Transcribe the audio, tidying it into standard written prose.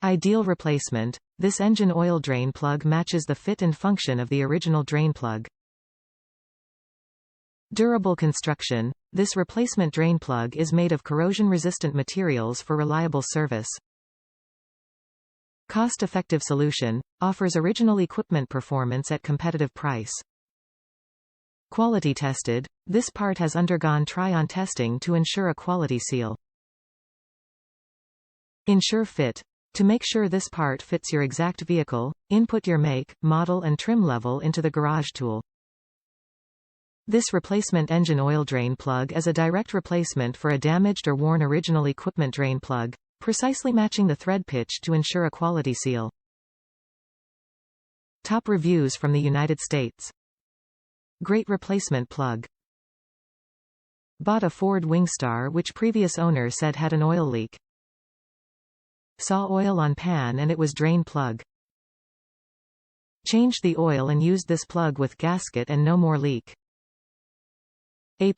Ideal replacement. This engine oil drain plug matches the fit and function of the original drain plug. Durable construction. This replacement drain plug is made of corrosion-resistant materials for reliable service. Cost-effective solution. Offers original equipment performance at competitive price. Quality tested. This part has undergone try-on testing to ensure a quality seal. Ensure fit. To make sure this part fits your exact vehicle, input your make, model and trim level into the garage tool. This replacement engine oil drain plug is a direct replacement for a damaged or worn original equipment drain plug, precisely matching the thread pitch to ensure a quality seal. Top reviews from the United States. Great replacement plug. Bought a Ford Winstar which previous owner said had an oil leak. Saw oil on pan and it was drain plug. Changed the oil and used this plug with gasket and no more leak. A+++.